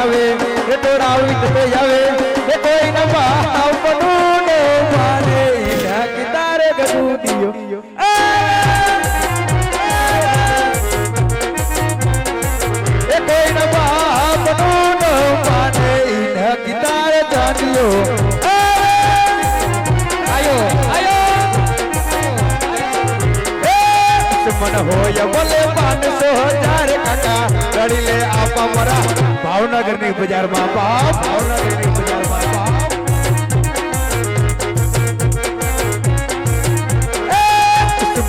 આવે એ તોડાવી તો આવે એ કોઈ ન બાપનું નો માને ઢાકદાર ગદુદિયો એ કોઈ ન બાપનું નો માને ઢાકદાર જાનિયો मन होया बोले 500,000 काका लड़ी ले आपा मरा भावनगर ની બજાર માં બાપ ભાવનगर ની બજાર માં બાપ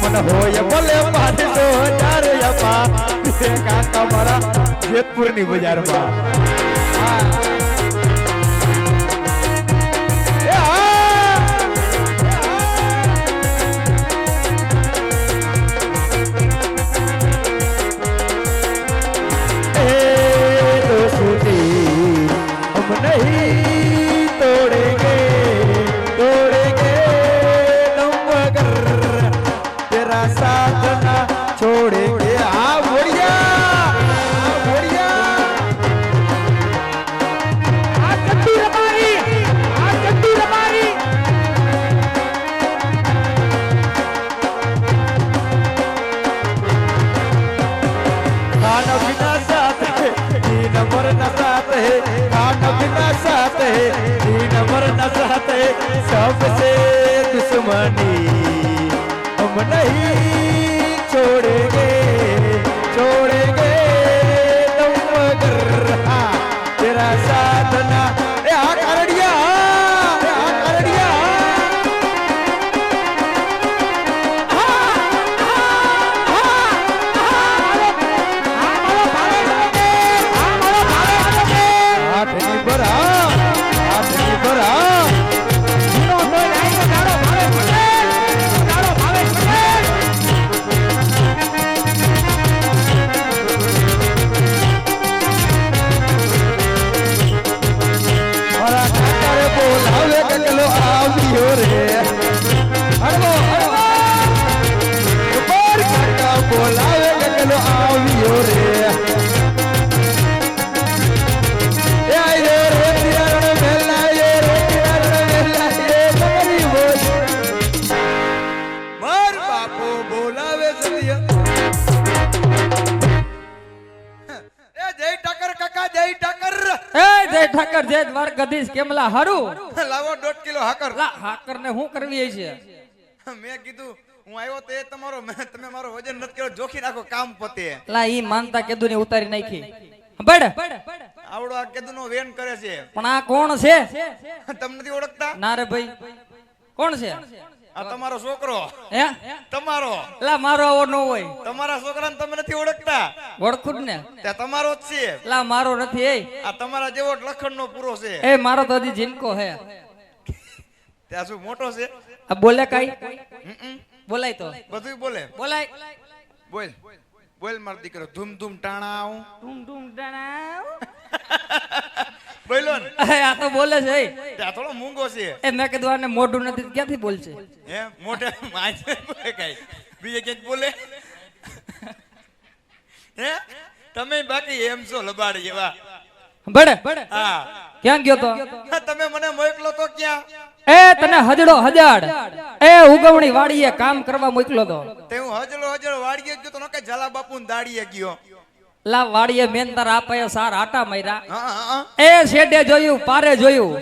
मन होया बोले 500,000 आपा काका मरा જેતપુર ની બજાર માં नहीं तोड़ेंगे तोड़ेंगे तुम मगर तेरा साथ ना छोड़ेंगे आ बढ़िया आ गद्दी रमारी खाना पीना साथ है जीना मरना साथ है खाना पीना साथ है जीना मरना साथ है सबसे दुश्मनी हम नहीं छोड़ेंगे छोड़ेंगे तुम मगर हाँ तेरा साथ ना ए आ करड़िया बोलावे गगलो आवियो रे ए आयो रे तिरण मेला ये बकरी बोल मार बापो बोलावे सदिया ए जय ठाकर काका जय ठाकर ए जय ઠાકર જય દ્વાર ગધીશ કેમલા હારું લાવો 1.5 કિલો હાકર લા હાકર ને હું કરવી છે મેં કીધું હું આવ્યો તે તમારો તમે મારો વજન નથી કર્યો જોખી નાખો કામ પતે લા ઈ માનતા કેદુ ને ઉતારી નાખી બડ આવડો આ કેદુ નો વેન કરે છે પણ આ કોણ છે તમને નથી ઓળખતા ના રે ભાઈ કોણ છે આ તમારો છોકરો હે તમારો લા મારો આવો નો હોય તમારા છોકરાને તમે નથી ઓળખતા ઓળખું ને તે તમારો જ છે લા મારો નથી એ આ તમારા જેવો લખણ નો પૂરો છે એ મારો તો હજી જીનકો હે ત્યાં શું મોટો છે આ બોલે કાઈ બોલાય તો બધું બોલે બોલાય બોલ બોલ માર દીકરો ધૂમ ધૂમ ટાણાવ ધૂમ ધૂમ ડાણાવ બોલો ને આ તો બોલે છે ત્યાં થોડો મૂંગો છે એ મેં કીધું આને મોઢું નથી ક્યાંથી બોલશે હે મોઢે માજ બોલે કાઈ બીજે ક્યાંક બોલે હે તમે બાકી એમ છો લબાડ જેવા બડ હા ક્યાં ગયો તો તમે મને મોકલો તો ક્યાં એ તને હજડો હજાડ એ ઉગવણી વાડીએ કામ કરવા મોકલો તો તે હું હજળો વાડીએ ગયો તો નકે ઝાલા બાપુ ને દાડીએ ગયો લા વાડીએ મેન તાર આપાયો સાર આટા માર્યા હા એ શેડે જોયું પારે જોયું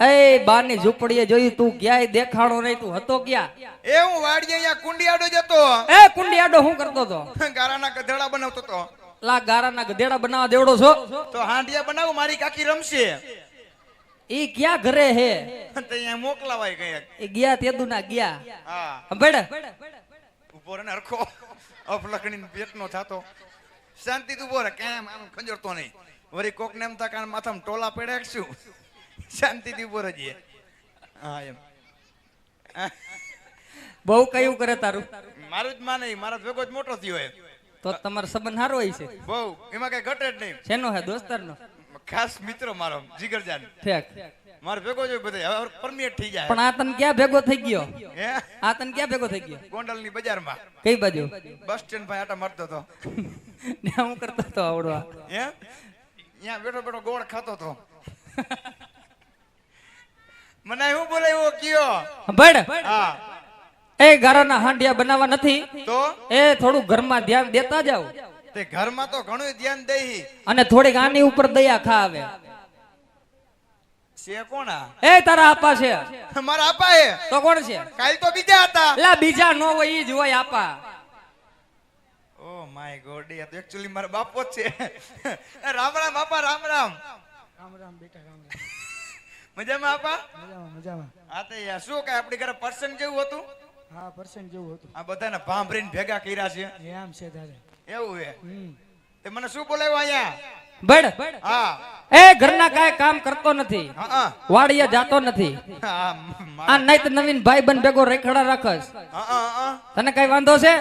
એ બાની ઝૂંપડીએ જોયું તું ક્યાંય દેખાણો નહીં તું હતો ક્યાં એ હું વાડીએ અહીંયા કુંડિયાડો જતો એ કુંડિયાડો હું કરતો તો ગારાના ગધેડા બનાવતો તો લા ગારાના ગધેડા બનાવવા દેવડો છો તો હાંડિયા બનાવું મારી કાકી રમશે ઈ ક્યાં ઘરે હે તે અહીંયા મોકલાવાય ગયા એ ગયા તેદુના ગયા હા બેડ ઉભો રે ને હરખો અફલકણી પેટનો થાતો શાંતિ તું બોલે કેમ આમ ખંજરતો નહીં વરી કોક ને એમ તા કાન માથામાં ટોલા પડે શું શાંતિથી ઉભો રહેજે હા એમ બહુ કયું કરે તારું મારું જ માને મારા ભેગો જ મોટો થયો એમ તો તમારો સંબંધ સારો હોય છે બહુ એમાં કઈ ઘટે જ નહીં શેનો હે દોસ્તારનો ખાસ મિત્ર મારો જીગરજાન ઠેક મારો ભેગો જ બધે હવે પરમિટ થઈ જાય પણ આ તને ક્યાં ભેગો થઈ ગયો હે આ તને ક્યાં ભેગો થઈ ગયો ગોંડલની બજારમાં કઈ બાજુ બસ સ્ટેન્ડ ભાઈ આટા મારતો હતો ને હું કરતો તો આવડવા હે અહીંયા બેઠો બેઠો ગોળ ખાતો તો મને શું બોલાવ્યો કયો બડ હા એ ગારાના હાંડિયા બનાવવા નથી તો એ થોડું ઘરમાં ધ્યાન દેતા જાવ તે ઘરમાં તો ઘણું ધ્યાન દઈ અને થોડીક આની ઉપર દયા ખાવે છે કોણા એ તારા આપા છે મારા આપા એ તો કોણ છે કાલ તો બીજા હતા લા બીજા નો હોય ઈ જ હોય આપા ઓ માય ગોડ એ તો એક્ચ્યુઅલી મારા બાપો જ છે રામ રામ બાપા રામ રામ રામ રામ બેટા રામ રામ મજામાં આપા મજામાં મજામાં આ તો યાર શું કાંઈ આપણી ઘરે પ્રસંગ જેવું હતું હા પર્સન્ટ જેવું હતું આ બધાને ભાંભરીને ભેગા કર્યા છે એમ છે તારે એવું છે હમ તે મને શું બોલાવ્યો અહીંયા બડ હા એ ઘરના કાંઈ કામ કરતો નથી હા વાડીએ જાતો નથી હા આ નૈત નવીન ભાઈ બન ભેગો રેખડા રાખસ હા તને કઈ વાંધો છે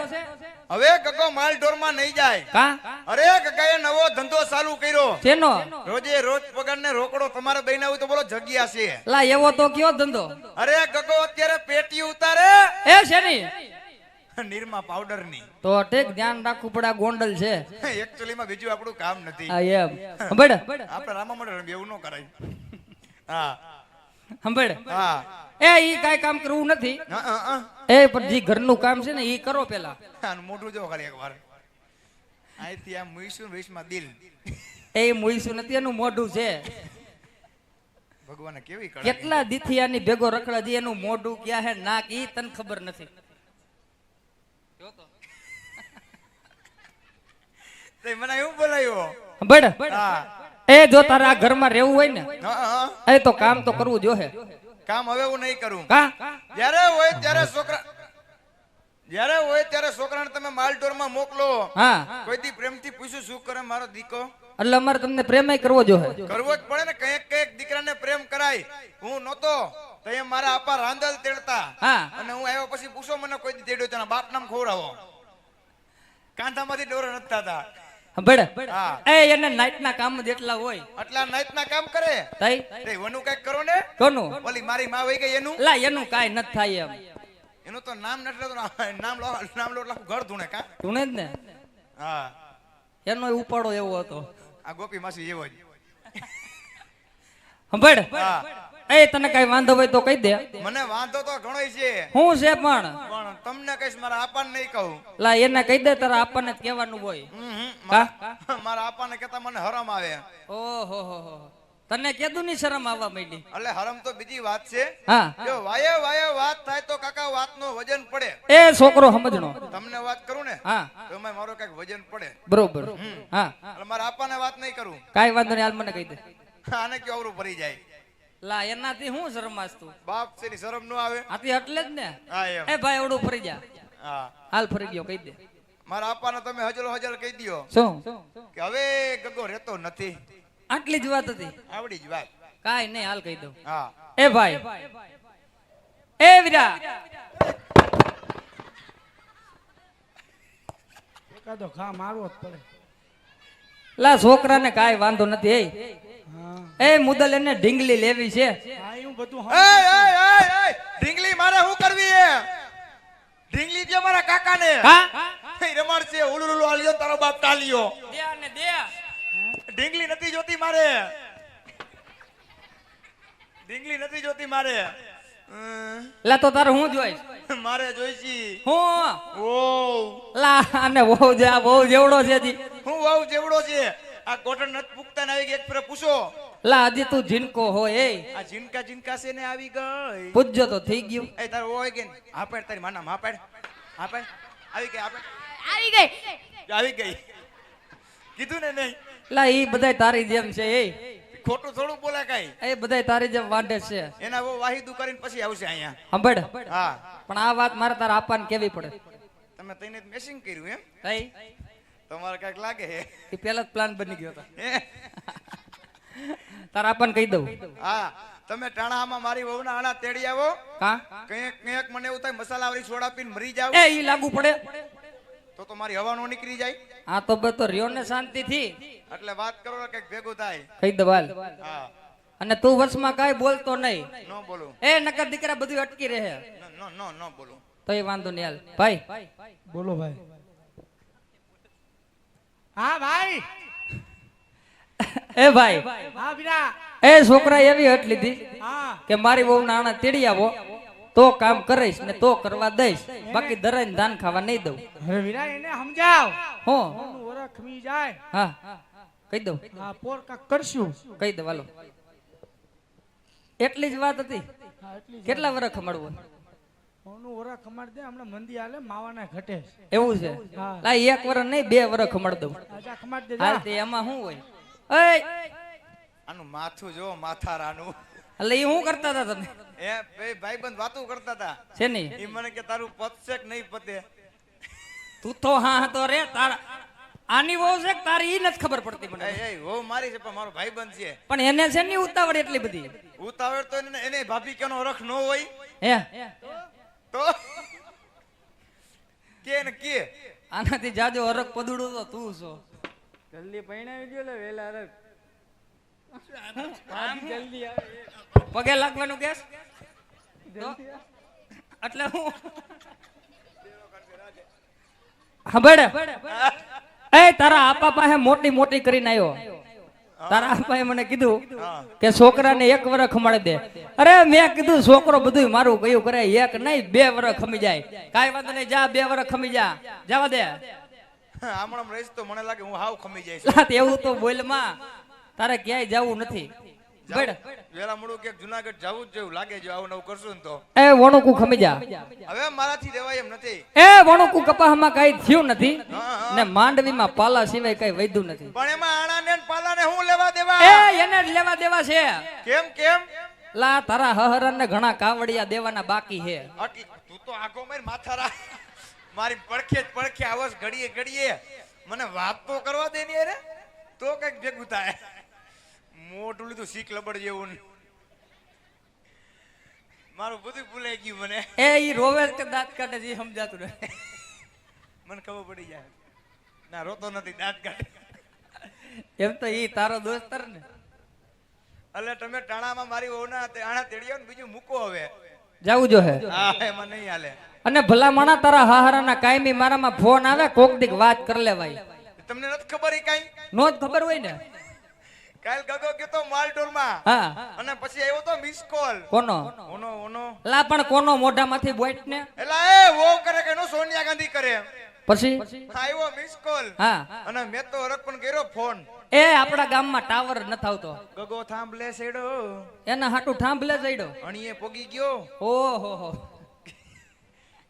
હવે ગગો માલ ઢોરમાં નહીં જાય કા અરે ગગાએ નવો ધંધો ચાલુ કર્યો શેનો રોજે રોજ પગાર ને રોકડો તમારે બહેના હોય તો બોલો જગ્યા છે લા એવો તો કયો ધંધો અરે ગગો અત્યારે પેટી ઉતારે એ શેની નિરમા પાવડર ની તો ઠીક ધ્યાન રાખવું પડે આ ગોંડલ છે એકચ્યુઅલી માં બીજું આપણું કામ નથી આ એમ હંભળ આપણે રામા મંડળ એવું ન કરાય હા હંભળ હા એ ઈ કાંઈ કામ કરવું નથી હા, હા, હા. એ પણ જે ઘરનું કામ છે ને ઈ કરો પેલા આનું મોઢું જો ખાલી એકવાર અહીંથી આમ મુઈશું વીસમાં દિલ એ મુઈશું નથી એનું મોઢું છે ભગવાને કેવી કળા કેટલા દીથી આની ભેગો રખડા જી એનું મોઢું ક્યાં હે નાક ઈ તને ખબર નથી તે મને એવું બોલાયો બડ હા એ જો તારે આ ઘરમાં રહેવું હોય ને હા, હા. એ તો કામ તો કરવું જોહે કામ હવે હું નહીં કરું કા જ્યારે હોય ત્યારે છોકરાને તમે માલઢોરમાં મોકલો હા કોઈ દી પ્રેમથી પૂછ્યું શું કરે મારો દીકો એટલે અમારે તમને પ્રેમય કરવો જોહે કરવો જ પડે ને કઈક દીકરાને પ્રેમ કરાય હું નહોતો તો એ મારા આપા રાંદલ તેડતા હા અને હું આવ્યો પછી પૂછો મને કોઈ દી તેડ્યો તેના બાપ નામ ખવડાવો કાંધામાંથી ડોરો નથી થતા બડ હા. એ એને નાઈટ ના કામ જ એટલા હોય આટલા નાઈટના કામ કરે તઈ તે વનું કઈક કરો ને કોનું ઓલી મારી માં વહી ગઈ એનું લા એનું કાઈ નથી થાય એમ એનું તો નામ નથી લેતું. નામ લો એટલે ઘર ધૂણે કા તું જ ને હા એનો ઉપાડો એવો હતો આ ગોપી માસી જેવો જ હંભળ હા એ તને કઈ વાંધો હોય તો કહી દે મને વાંધો તો ઘણો છે હું છે પણ પણ તમને કહીશ મારા આપાને નહીં કહું લા એને કહી દે તારા આપણને જ કહેવાનું હોય મારા આપાને કહેતા મને હરમ આવે ઓહો હો હો તને કીધું ની શરમ આવવા માંડી એટલે હરમ તો બીજી વાત છે હા જો વાયે વાત થાય તો કાકા વાતનો વજન પડે એ છોકરો સમજણો તમને વાત કરું ને હા તો એમાં મારો કઈક વજન પડે બરોબર હા એટલે મારા આપાને વાત નહીં કરું કાઈ વાંધો નહીં હાલ મને કહી દે આને કે અવરું ભરી જાય લા એનાથી હું શરમાસ તું બાપ છે ની શરમ ન આવે આથી એટલે જ ને હા એમ એ ભાઈ એવડું ફરી જા હા હાલ ફરી ગયો કહી દે મારા આપાને તમે હજલો હજલ કહી દ્યો શું કે હવે ગગો રહેતો નથી આટલી જ વાત હતી આવડી જ વાત કાઈ નહીં હાલ કહી દઉં હા એ ભાઈ એ વીરા એકાદો ઘા મારવો જ પડે લા છોકરાને કાઈ વાંધો નથી હા એ મુદલ એને ઢીંગલી લેવી છે હા એવું બધું એ ઢીંગલી મારે શું કરવી હે ઢીંગલી જે મારા કાકાને હા રમાડ છે ઉલુલુલુ આલ્યો તારો બાપ ટાલ્યો દે ને દે ઢીંગલી નથી જોતી મારે ઢીંગલી નથી જોતી મારે લા તો તારે હું જોઈશ મારે જોઈશી હું ઓ લા અને બહુ જે આ બહુ જેવડો છે જી હું વાવ જેવડો છે આ કોટન નત પુખતા ને આવી ગઈ એક ફેરે પૂછો લા હજી તું જીનકો હોય એ આ જીનકા છે ને આવી ગઈ પૂછજો તો થઈ ગયું એ તાર હોય કે હા પેડ તારી માના હા પેડ આવી ગઈ આવી ગઈ કીધું ને નહીં લા ઈ બધાય તારી જેમ છે એ ખોટું થોડું બોલે કઈ એ બધાય તારી જેમ વાંઢે છે એના બહુ વાહિદું કરીને પછી આવશે અહીંયા સાંભળ હા પણ આ વાત મારે તારા આપવાને કેવી પડે તમે તઈને મેસિંગ કર્યું એમ કઈ તમારે કઈક લાગે હે એ પેલા જ પ્લાન બની ગયો હતો હે? તારા આપવાને કહી દઉં હા તમે ટાણામાં મારી વહુના આણા તેડી આવો કા કંઈક મને એવું થાય મસાલા વાળી સોડા પીને મરી જાવ એ ઈ લાગુ પડે તો મારી હવા નો નીકળી જાય આ તો બધો રહ્યો ને શાંતિ થી એટલે વાત કરો ને કઈક ભેગું થાય કહી દવાલ હા અને તું વચમાં કાઈ બોલતો નહીં ન બોલું એ નકર દીકરા બધું અટકી રહે ન બોલું તો એ વાંધો નહીં હાલ ભાઈ બોલો ભાઈ હા ભાઈ એ ભાઈ હા બીરા એ છોકરા એવી હટ લીધી હા કે મારી વહુ નાણા તેડી આવો તો કામ કરીશ ને તો કરવા દઈશ બાકી દરાઈને ધાન ખાવા નહીં દઉં હવે બીરા એને સમજાવ હું ઓનું વરખ ખમી જાય હા કહી દઉં હા પોર કાક કરશું કહી દઉં હાલો એટલી જ વાત હતી હા એટલી કેટલા વર્ષ ખમાડવું ઓનું વરખ ખમાડ દે હમણાં મંદી આલે માવાના ઘટે એવું છે હા. લા એક વર્ષ નહીં 2 વર્ષ ખમાડ દઉં આજા ખમાડ દે હાલ જા તે એમાં શું હોય એ આનું માથું જો માથારાનું એટલે એ શું કરતા હતા તમે એ બે ભાઈબંધ વાતું કરતા હતા છે નહીં ઈ મને કે તારું પતશે કે નહીં પતે તું તો હા તો રે તારા આની વહુ છે કે તારી ઈ નથી ખબર પડતી મને એ વહુ મારી છે પણ મારો ભાઈબંધ છે પણ એને છે ની ઉતાવળ એટલી બધી ઉતાવળ તો એને ભાભી કેનો રખ ન હોય હે તો કે ને કે આનાથી જાજો હરક પદુડું તો તું છો જલ્દી પૈણાવી ગયો લે વેલા રખ જલ્દી પગે લાગવાનું કેસ એટલે હું હબડ એ તારા આપા પાસે મોટી મોટી કરીને આવ્યો તારા આપાએ મને કીધું કે છોકરાને 1 વર્ષ ખમાડી દે અરે મેં કીધું છોકરો બધું મારું કયું કરે એક નહીં 2 વર્ષ ખમી જાય કાઈ વાંધો નહીં જા 2 વર્ષ ખમી જા જવા દે આમણામ રહીશ તો મને લાગે હું હાવ ખમી જઈશ લાત એવું તો બોલ માં તારે ક્યાંય જવું નથી બડ વેલા મોડું કે જુનાગઢ જવું જ જેવું લાગે જો આવું નવું કરશું ને તો એ વણુકુ ખમી જા હવે મારાથી દેવાય એમ નથી એ વણુકુ કપાહમાં કઈ થયું નથી ને માંડવીમાં પાલા સિવાય કઈ વૈધું નથી પણ એમાં આણાને ને પાલાને હું લેવા દેવા એ એને જ લેવા દેવા છે કેમ કેમ લા તારા હહરન ને ઘણા કાવડિયા દેવાના બાકી છે આટલી તું તો આગો મારી માથારા મારી પડખે આવસ ઘડીએ ઘડીએ મને વાત તો કરવા દે ને રે તો કઈક ભેગું થાય મોટું લીધું શીખ લબડ જેવું મારું બધું ભૂલાઈ ગયું મને એ ઈ રોવે કે દાંત કાઢે છે ઈ સમજાતું નહીં મને ખબર પડી જાય ના રોતો નથી દાંત કાઢે એમ તો ઈ તારો દોસ્તર ને એટલે તમે ટાણામાં મારી ઓના આણા તેડ્યો ને બીજું મૂકો હવે જાવું જો હે હા એમાં નહીં હાલે અને ભલા માણા તારા હાહરાના કાયમી મારામાં ફોન આવે કોક દીક વાત કર લેવાય તમને નથી ખબર ઈ કાઈ નો જ ખબર હોય ને કાલ ગગો ગયો તો માલઢોરમાં હા અને પછી આવ્યો તો મિસ કોલ કોનો ઓનો લા પણ કોનો મોઢામાંથી બોઈટ ને એલા એ વો કરે કે નો સોનિયા ગાંધી કરે પછી આવ્યો મિસ કોલ હા અને મેં તો હરક પણ કર્યો ફોન એ આપણા ગામમાં ટાવર નથી આવતો ગગો થાંભલે સેડો એના હાટુ ઠાંભલે જઈડો અણીએ પોગી ગયો ઓહો હો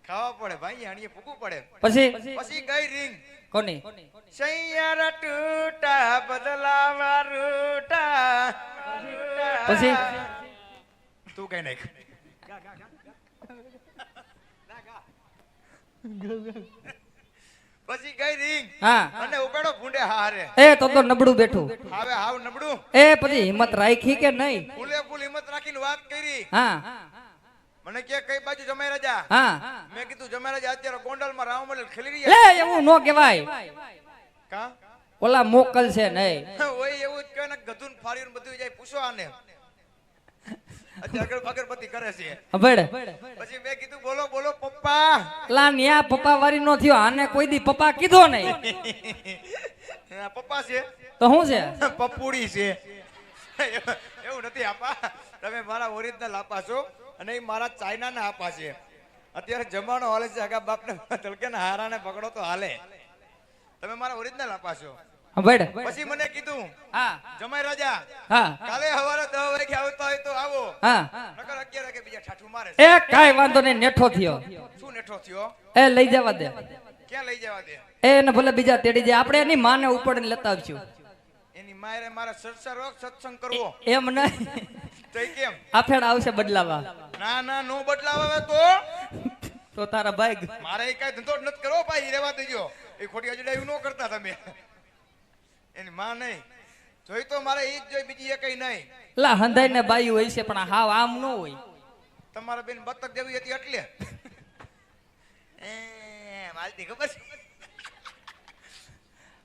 ખાવા પડે ભાઈ અણીએ પૂગવું પડે પછી પછી ગઈ રિંગ કોની સૈયારા ટૂટા બદલાવા રૂટા પછી તું કઈ નાખ પછી ગઈ રિંગ હા અને ઉપાડો ભૂંડે હારે એ તો નબળું બેઠું હવે હાવ નબળું એ પછી હિંમત રાખી કે નહીં ફૂલે ફૂલ હિંમત રાખીને વાત કરી હા મને કે કઈ બાજુ જમાઈ રાજા હા મેં કીધું જમાઈ રાજા અત્યારે ગોંડલમાં રાવમલ ખેલી રહ્યા લે એવું નો કહેવાય કા ઓલા મોકલ છે નહીં ઓય એવું જ કહે ને ગધુન ફાડીને બધું જાય પૂછો આને અત્યારે અગરબત્તી કરે છે બડ પછી મેં કીધું બોલો બોલો પપ્પા લા ન્યા પપ્પા વારી નો થયો આને કોઈ દી પપ્પા કીધો નહીં પપ્પા છે તો શું છે પપ્પુડી છે એવું નથી આપા તમે મારા ઓરિજિનલ આપા છો અને એ મારા ચાઇના ના આપા છે અત્યારે જમાનો હાલે છે આગા બાપ ને તલકે ને હારાને પકડો તો હાલે તમે મારા ઓરિજિનલ આપા છો બડ પછી મને કીધું હા જમાઈ રાજા હા કાલે સવારે 10 વાગે આવતા હોય તો આવો હા નકર 11 વાગે બીજા ઠાઠું મારે એ કાઈ વાંધો નહીં નેઠો થયો શું નેઠો થયો એ લઈ જવા દે ક્યાં લઈ જવા દે એને ભલે બીજા તેડી જાય આપણે એની માને ઉપાડીને લેતા આવશું એની મારે મારા સત્સંગ સત્સંગ કરવો એમ નહીં તો ઈ કેમ આફેડ આવશે બદલાવા ના ના નો બદલાવે તો તો તારા ભાઈ મારે એ કઈ ધંધો જ નથી કરવો ભાઈ ઈ રહેવા દેજો એ ખોટી અજડાયું ન કરતા તમે એની માં નહીં જોઈ તો મારે ઈ જ જોઈ બીજી એ કઈ નહીં લા હંધાઈ ને બાઈ હોય છે પણ હાવ આમ ન હોય તમારા બેન બતક જેવી હતી એટલે માલતી ખબર છે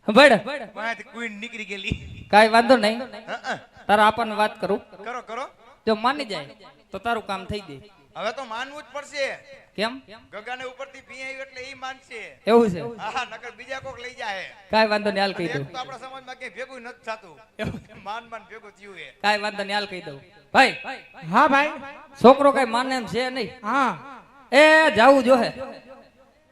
બડ મારાથી ક્વીન નીકળી ગયેલી કાઈ વાંધો નહીં હં. તારા આપણને વાત કરું કરો કરો જો માની જાય તો તારું કામ થઈ જાય હવે તો માનવું જ પડશે. કેમ ગગાને ઉપરથી ભી આવ્યું એટલે ઈ માનશે. એવું છે હા, નકર બીજા કોક લઈ જાય. કાંઈ વાંધો નહીં, હાલ કહી એક દઉં. તો આપણા સમાજમાં કઈ ભેગું નથી થતું. માન ભેગું થયું હે. કાંઈ વાંધો નહીં, હાલ કહી દઉં. ભાઈ હા ભાઈ. છોકરો કઈ માને એમ છે નહીં. હા એ જાવું જોહે.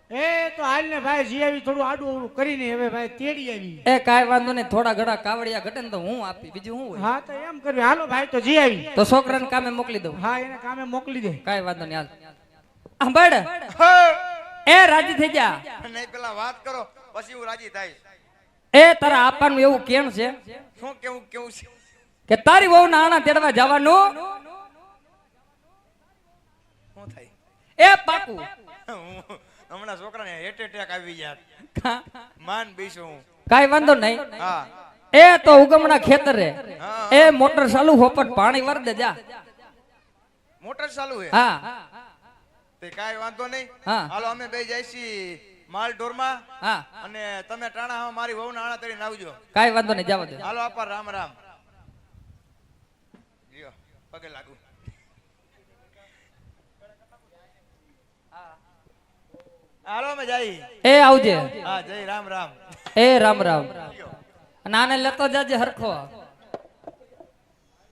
એ તો હાલ ને ભાઈ જી આવી થોડું આડું અવળું કરીને હવે ભાઈ તેડી આવી. એ કાંઈ વાંધો નહીં, થોડા ઘણા કાવડિયા ઘટે ને તો હું આપી, બીજું હું હોય. હા તો એમ કરવી, હાલો ભાઈ તો જી આવી. તો છોકરાને કામે મોકલી દઉં. હા એને કામે મોકલી દે. કાંઈ વાંધો નહીં, હાલ. સાંભળ, એ રાજી થઈ જા. નહીં, પેલા વાત કરો પછી હું રાજી થઈશ. એ તારા આપવાનું એવું કેમ છે શું કેવું કેવું છે? કે તારી વહુ ના આણા તેડવા જવાનું? શું થાય? એ પાકું. હમણાં છોકરાને હેટ એટેક આવી ગયા. માન બીશું હું. કાંઈ વાંધો નહીં. હા, એ તો ઉગમણા ખેતરે એ મોટર ચાલુ હોપટ પાણી વર દે જા. મોટર ચાલુ હે. હા તે કાંઈ વાંધો નહીં. હા. હાલો અમે બે જઈશી માલ ઢોરમાં. હા, અને તમે ટાણા મારી વહુ નાણા તરીને આવજો. કાંઈ વાંધો નહીં, જવા દે. હાલો આપા, રામ રામ. લ્યો, પગે લાગુ. હાલો અમે જઈ. એ આવજે. હા, જય રામ રામ. એ રામ રામ. અને આને લેતો જાજે હરખો.